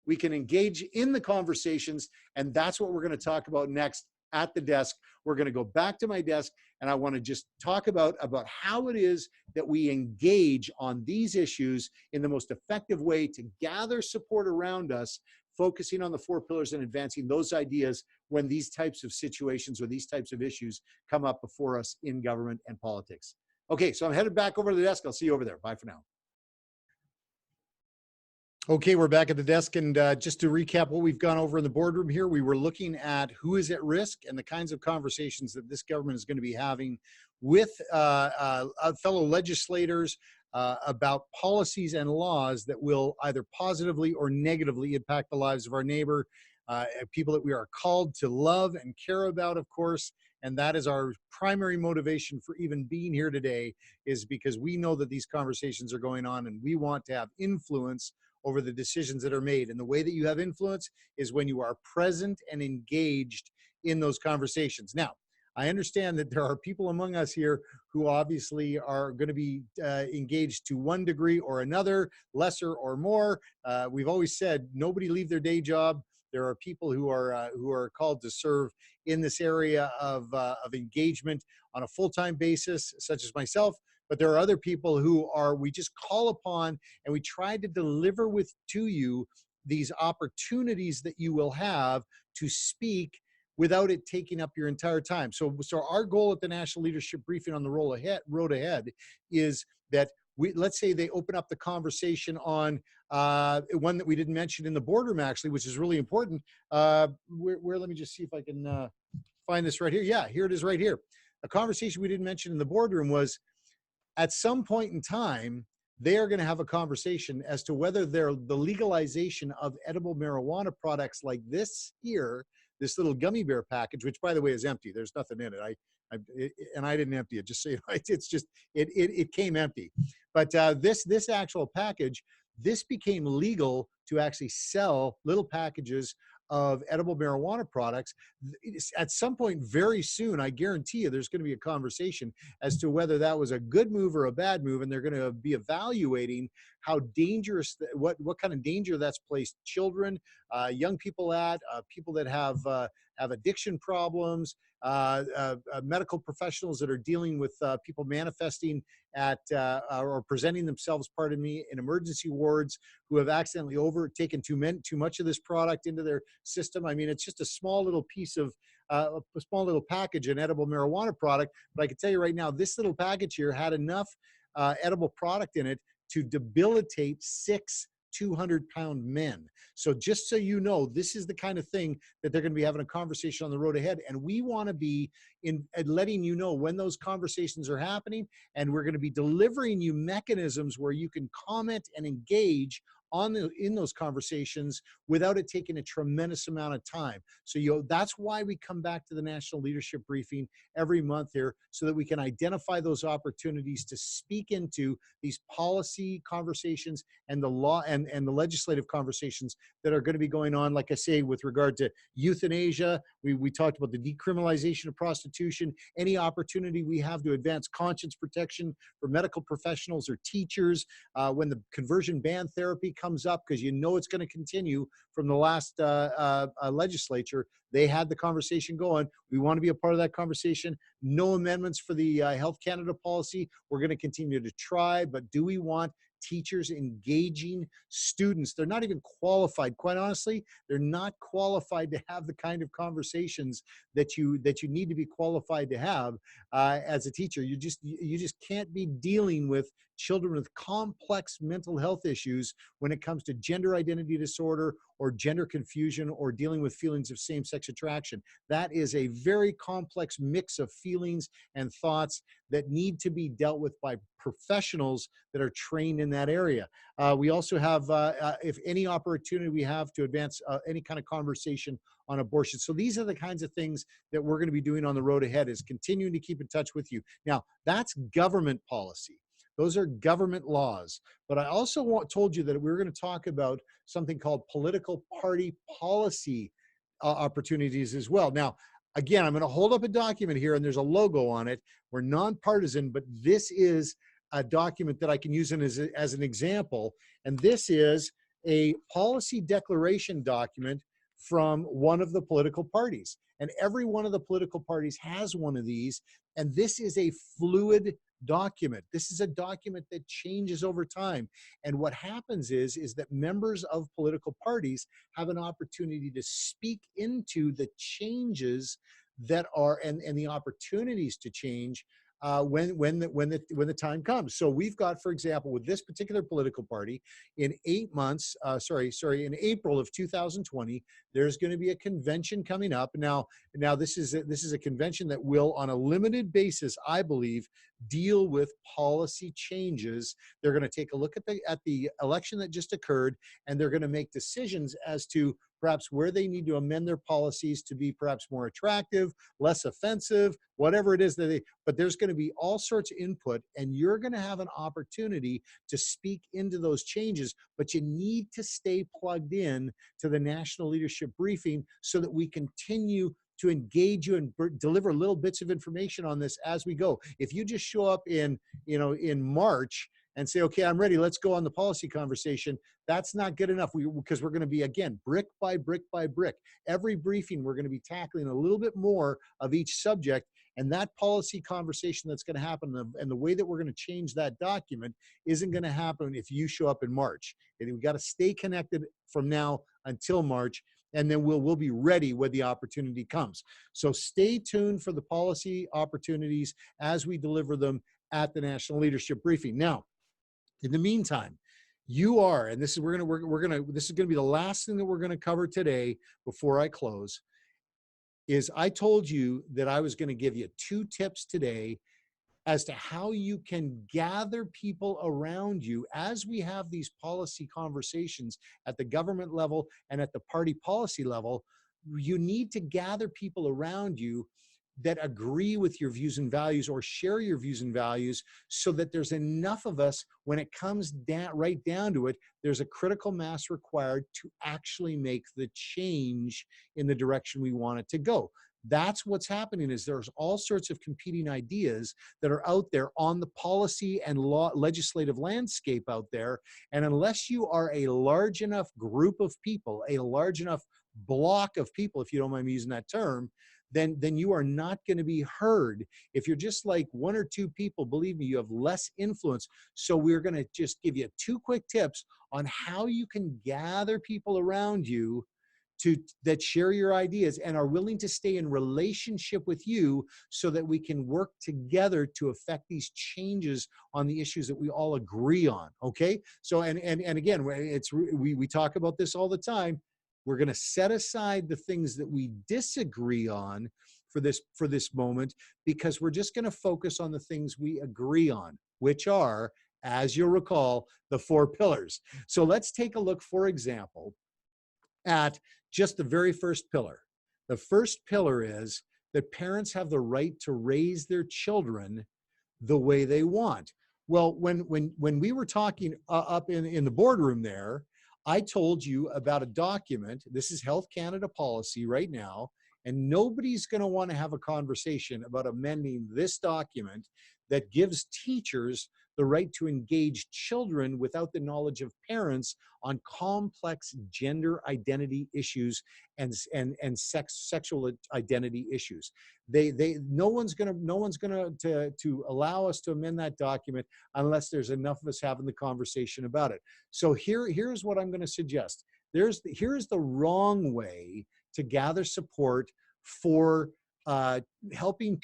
we can engage in the conversations, and that's what we're going to talk about next at the desk. We're going to go back to my desk, and I want to just talk about how it is that we engage on these issues in the most effective way to gather support around us, focusing on the 4 pillars and advancing those ideas when these types of situations or these types of issues come up before us in government and politics. Okay, so I'm headed back over to the desk. I'll see you over there. Bye for now. Okay, we're back at the desk, and just to recap what we've gone over in the boardroom here, we were looking at who is at risk and the kinds of conversations that this government is going to be having with fellow legislators about policies and laws that will either positively or negatively impact the lives of our neighbor, people that we are called to love and care about, of course. And that is our primary motivation for even being here today, is because we know that these conversations are going on, and we want to have influence over the decisions that are made. And the way that you have influence is when you are present and engaged in those conversations. Now, I understand that there are people among us here who obviously are going to be engaged to one degree or another, lesser or more. We've always said nobody leave their day job. There are people who are called to serve in this area of engagement on a full-time basis, such as myself. But there are other people who we just call upon, and we try to deliver to you these opportunities that you will have to speak without it taking up your entire time. So our goal at the National Leadership Briefing on the road ahead is that let's say they open up the conversation on one that we didn't mention in the boardroom, actually, which is really important. Let me just see if I can find this right here. Yeah, here it is right here. A conversation we didn't mention in the boardroom was, at some point in time, they are going to have a conversation as to whether the legalization of edible marijuana products like this here, this little gummy bear package, which by the way is empty. There's nothing in it. And I didn't empty it. Just so you know, it's just it came empty. But this actual package, this became legal to actually sell little packages of edible marijuana products. At some point very soon, I guarantee you there's going to be a conversation as to whether that was a good move or a bad move, and they're going to be evaluating how dangerous, what kind of danger that's placed children, young people people that have addiction problems, medical professionals that are dealing with people manifesting at or presenting themselves, pardon me, in emergency wards, who have accidentally taken too much of this product into their system. I mean, it's just a small little piece of a small little package, an edible marijuana product. But I can tell you right now, this little package here had enough edible product in it to debilitate 6 200-pound men. So just so you know, this is the kind of thing that they're going to be having a conversation on the road ahead. And we want to be letting you know when those conversations are happening. And we're going to be delivering you mechanisms where you can comment and engage in those conversations without it taking a tremendous amount of time. So that's why we come back to the National Leadership Briefing every month here, so that we can identify those opportunities to speak into these policy conversations and the law and the legislative conversations that are going to be going on. Like I say, with regard to euthanasia, we talked about the decriminalization of prostitution, any opportunity we have to advance conscience protection for medical professionals or teachers, when the conversion ban therapy comes up, because it's going to continue from the last legislature. They had the conversation going. We want to be a part of that conversation. No amendments for the Health Canada policy. We're going to continue to try, but do we want teachers engaging students. They're not even qualified. Quite honestly, they're not qualified to have the kind of conversations that you need to be qualified to have as a teacher. You just can't be dealing with children with complex mental health issues when it comes to gender identity disorder or gender confusion or dealing with feelings of same-sex attraction. That is a very complex mix of feelings and thoughts that need to be dealt with by professionals that are trained in that area. We also have, if any opportunity we have to advance any kind of conversation on abortion. So these are the kinds of things that we're going to be doing on the road ahead, is continuing to keep in touch with you. Now, that's government policy. Those are government laws. But I also told you that we were going to talk about something called political party policy opportunities as well. Now, again, I'm going to hold up a document here and there's a logo on it. We're nonpartisan, but this is a document that I can use as an example. And this is a policy declaration document from one of the political parties. And every one of the political parties has one of these. And this is a fluid document. This is a document that changes over time. And what happens is that members of political parties have an opportunity to speak into the changes that are, and the opportunities to change when the time comes. So we've got, for example, with this particular political party, in 8 months, in April of 2020, there's going to be a convention coming up. Now this is a convention that will, on a limited basis, I believe, deal with policy changes. They're going to take a look at the election that just occurred, and they're going to make decisions as to perhaps where they need to amend their policies to be perhaps more attractive, less offensive, whatever it is but there's going to be all sorts of input, and you're going to have an opportunity to speak into those changes, but you need to stay plugged in to the National Leadership Briefing so that we continue to engage you and deliver little bits of information on this as we go. If you just show up in March and say, okay, I'm ready, let's go on the policy conversation, that's not good enough, because we're going to be, again, brick by brick by brick. Every briefing, we're going to be tackling a little bit more of each subject, and that policy conversation that's going to happen, and the way that we're going to change that document isn't going to happen if you show up in March. And we've got to stay connected from now until March, and then we'll be ready when the opportunity comes. So stay tuned for the policy opportunities as we deliver them at the National Leadership Briefing. Now, in the meantime, you are, and this is this is going to be the last thing that we're going to cover today before I close, is I told you that I was going to give you 2 tips today as to how you can gather people around you as we have these policy conversations at the government level and at the party policy level. You need to gather people around you that agree with your views and values or share your views and values, so that there's enough of us when it comes right down to it, there's a critical mass required to actually make the change in the direction we want it to go. That's what's happening, is there's all sorts of competing ideas that are out there on the policy and legislative landscape out there. And unless you are a large enough group of people, a large enough block of people, if you don't mind me using that term, then you are not going to be heard. If you're just like 1 or 2 people, believe me, you have less influence. So we're going to just give you 2 quick tips on how you can gather people around you that share your ideas and are willing to stay in relationship with you, so that we can work together to affect these changes on the issues that we all agree on. Okay. So, and again, we talk about this all the time. We're going to set aside the things that we disagree on for this moment, because we're just going to focus on the things we agree on, which are, as you'll recall, the 4 pillars. So let's take a look, for example, at just the very first pillar. The first pillar is that parents have the right to raise their children the way they want. Well, when we were talking up in the boardroom there, I told you about a document. This is Health Canada policy right now, and nobody's going to want to have a conversation about amending this document that gives teachers the right to engage children without the knowledge of parents on complex gender identity issues and sexual identity issues. No one's gonna to allow us to amend that document unless there's enough of us having the conversation about it. So here's what I'm going to suggest. Here's the wrong way to gather support for having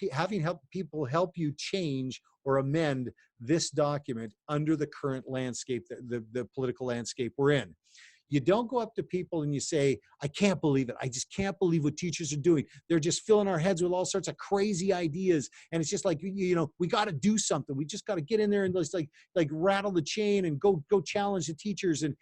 people help you change or amend this document under the current landscape, the political landscape we're in. You don't go up to people and you say, I can't believe it. I just can't believe what teachers are doing. They're just filling our heads with all sorts of crazy ideas. And it's just like, we got to do something. We just got to get in there and just like rattle the chain and go challenge the teachers. And,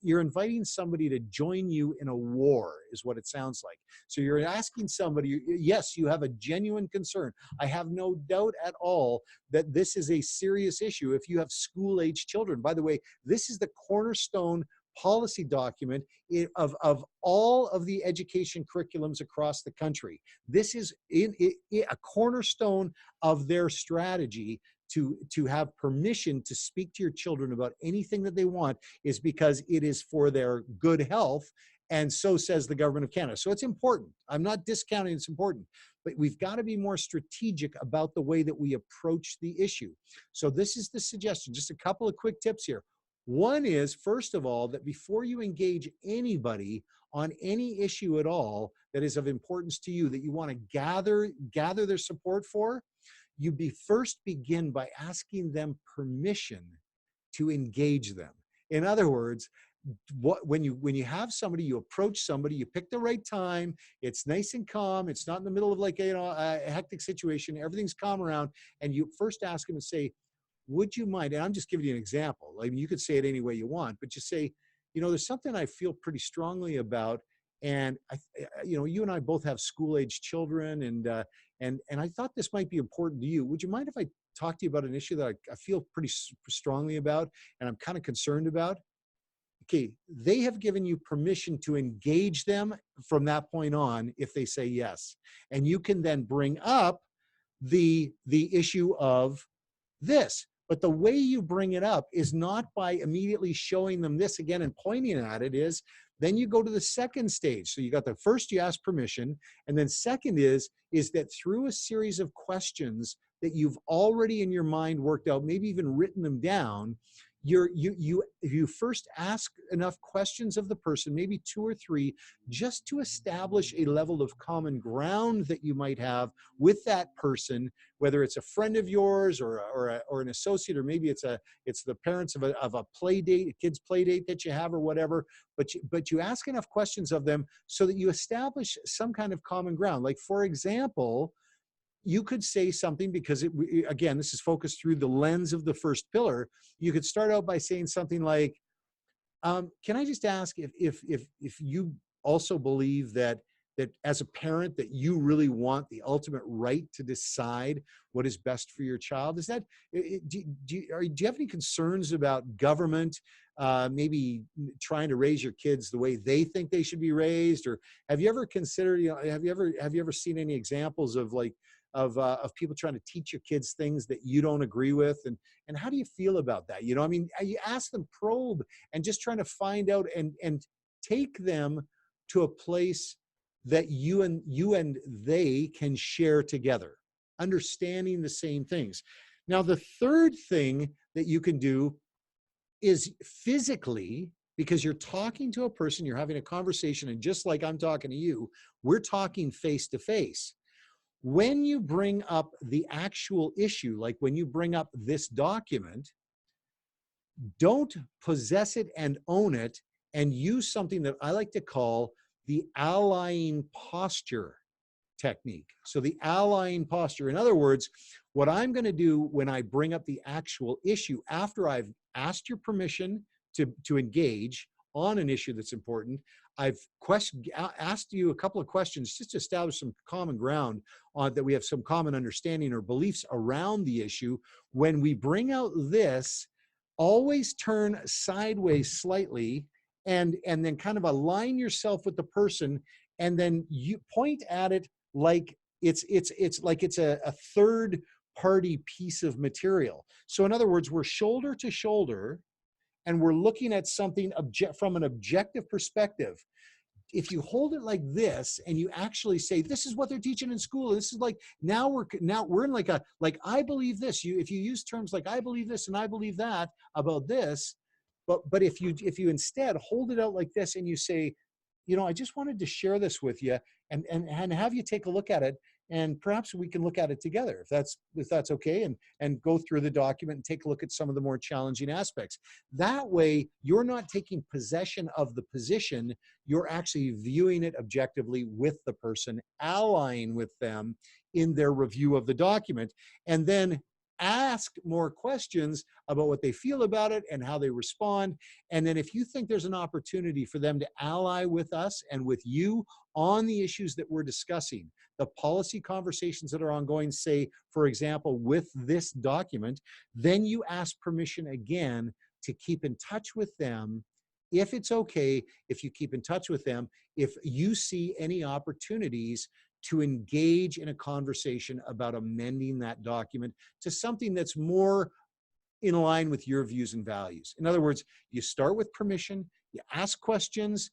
you're inviting somebody to join you in a war is what it sounds like. So you're asking somebody, yes, you have a genuine concern. I have no doubt at all that this is a serious issue if you have school-age children. By the way, this is the cornerstone policy document of all of the education curriculums across the country. This is a cornerstone of their strategy to have permission to speak to your children about anything that they want, is because it is for their good health. And so says the government of Canada. So it's important. I'm not discounting it's important, but we've got to be more strategic about the way that we approach the issue. So this is the suggestion, just a couple of quick tips here. One is, first of all, that before you engage anybody on any issue at all that is of importance to you, that you want to gather their support for, you first begin by asking them permission to engage them. In other words, when you have somebody, you approach somebody, you pick the right time, it's nice and calm, it's not in the middle of like a hectic situation, everything's calm around, and you first ask them and say, would you mind, and I'm just giving you an example, I mean, you could say it any way you want, but just say, there's something I feel pretty strongly about, and you and I both have school-age children, and I thought this might be important to you. Would you mind if I talk to you about an issue that I feel pretty strongly about, and I'm kind of concerned about? Okay, they have given you permission to engage them from that point on if they say yes, and you can then bring up the issue of this. But the way you bring it up is not by immediately showing them this again and pointing at it. Is then you go to the second stage. So you got the first, you ask permission, and then second is that through a series of questions that you've already in your mind worked out, maybe even written them down, you first ask enough questions of the person, maybe 2 or 3, just to establish a level of common ground that you might have with that person, whether it's a friend of yours or an associate, or maybe it's the parents of a play date, a kid's play date that you have or whatever. But you ask enough questions of them so that you establish some kind of common ground. Like, for example, you could say something, because again, this is focused through the lens of the first pillar. You could start out by saying something like, can I just ask if you also believe that as a parent that you really want the ultimate right to decide what is best for your child? Is that, do you have any concerns about government maybe trying to raise your kids the way they think they should be raised? Or have you ever considered, have you ever seen any examples of of people trying to teach your kids things that you don't agree with, and how do you feel about that? I mean, you ask them, probe, and just trying to find out and take them to a place that you and they can share together, understanding the same things. Now, the third thing that you can do is physically, because you're talking to a person, you're having a conversation, and just like I'm talking to you, we're talking face to face. When you bring up the actual issue, like when you bring up this document, don't possess it and own it, and use something that I like to call the allying posture technique. So the allying posture, in other words, what I'm going to do when I bring up the actual issue, after I've asked your permission to engage on an issue that's important, I've asked you a couple of questions just to establish some common ground on that we have some common understanding or beliefs around the issue. When we bring out this, always turn sideways slightly and then kind of align yourself with the person, and then you point at it like it's like it's a third party piece of material. So in other words, we're shoulder to shoulder and we're looking at something from an objective perspective. If you hold it like this and you actually say, this is what they're teaching in school, this is like, now we're in like I believe this. If you use terms like I believe this and I believe that about this, but if you instead hold it out like this and you say, I just wanted to share this with you and have you take a look at it, and perhaps we can look at it together if that's okay, and go through the document and take a look at some of the more challenging aspects. That way, you're not taking possession of the position, you're actually viewing it objectively with the person, allying with them in their review of the document, and then ask more questions about what they feel about it and how they respond. And then if you think there's an opportunity for them to ally with us and with you on the issues that we're discussing, the policy conversations that are ongoing, say, for example, with this document, then you ask permission again to keep in touch with them. If it's okay, if you keep in touch with them, if you see any opportunities to engage in a conversation about amending that document to something that's more in line with your views and values. In other words, you start with permission, you ask questions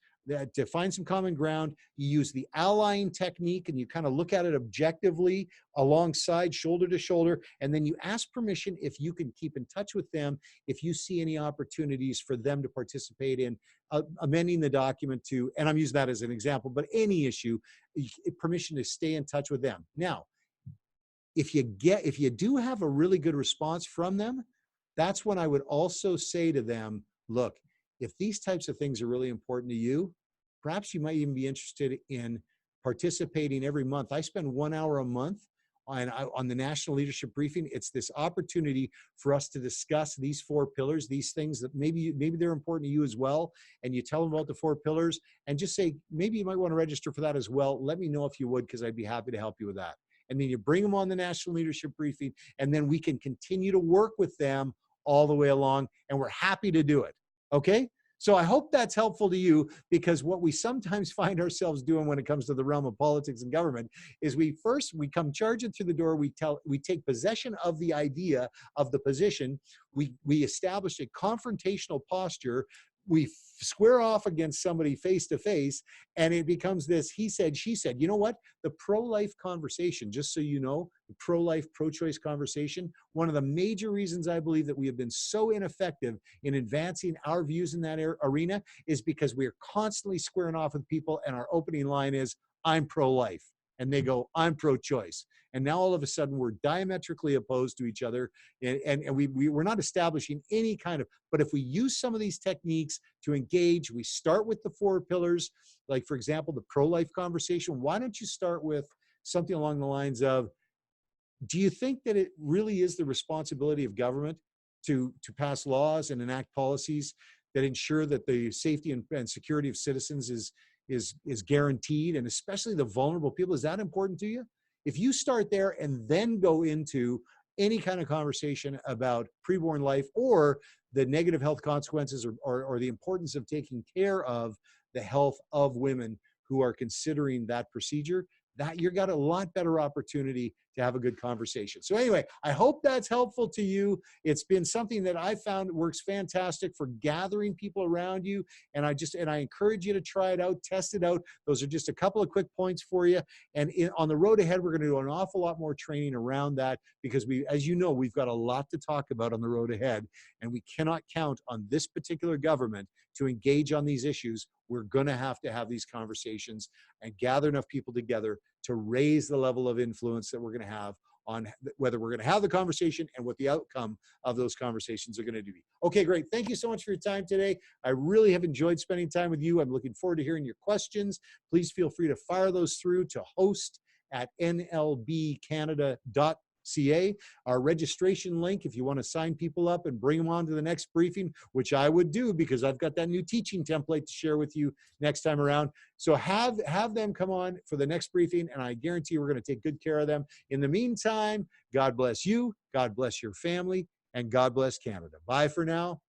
to find some common ground, you use the allying technique and you kind of look at it objectively alongside, shoulder to shoulder, and then you ask permission if you can keep in touch with them, if you see any opportunities for them to participate in amending the document to, and I'm using that as an example, but any issue, permission to stay in touch with them. Now, if you do have a really good response from them, that's when I would also say to them, look, if these types of things are really important to you, perhaps you might even be interested in participating every month. I spend 1 hour a month on the National Leadership Briefing. It's this opportunity for us to discuss these 4 pillars, these things that maybe they're important to you as well. And you tell them about the 4 pillars and just say, maybe you might want to register for that as well. Let me know if you would, because I'd be happy to help you with that. And then you bring them on the National Leadership Briefing, and then we can continue to work with them all the way along, and we're happy to do it. Okay? So I hope that's helpful to you, because what we sometimes find ourselves doing when it comes to the realm of politics and government is we come charging through the door, we take possession of the idea of the position, we establish a confrontational posture, we square off against somebody face to face, and it becomes this he said, she said. You know what? The pro-life conversation, just so you know, the pro-life, pro-choice conversation, one of the major reasons I believe that we have been so ineffective in advancing our views in that arena is because we are constantly squaring off with people, and our opening line is, I'm pro-life. And they go, I'm pro-choice. And now all of a sudden we're diametrically opposed to each other, and we're not establishing any kind of, but if we use some of these techniques to engage, we start with the 4 pillars, like for example, the pro-life conversation. Why don't you start with something along the lines of, do you think that it really is the responsibility of government to pass laws and enact policies that ensure that the safety and security of citizens is guaranteed, and especially the vulnerable people? Is that important to you? If you start there and then go into any kind of conversation about preborn life or the negative health consequences or the importance of taking care of the health of women who are considering that procedure, that you've got a lot better opportunity to have a good conversation. So anyway, I hope that's helpful to you. It's been something that I found works fantastic for gathering people around you. And I encourage you to try it out, test it out. Those are just a couple of quick points for you. And on the road ahead, we're going to do an awful lot more training around that, because as you know, we've got a lot to talk about on the road ahead, and we cannot count on this particular government to engage on these issues. We're going to have these conversations and gather enough people together to raise the level of influence that we're going to have on whether we're going to have the conversation and what the outcome of those conversations are going to be. Okay, great. Thank you so much for your time today. I really have enjoyed spending time with you. I'm looking forward to hearing your questions. Please feel free to fire those through to host@nlbcanada.ca. Our registration link, if you want to sign people up and bring them on to the next briefing, which I would do because I've got that new teaching template to share with you next time around. So have them come on for the next briefing, and I guarantee we're going to take good care of them. In the meantime, God bless you, God bless your family, and God bless Canada. Bye for now.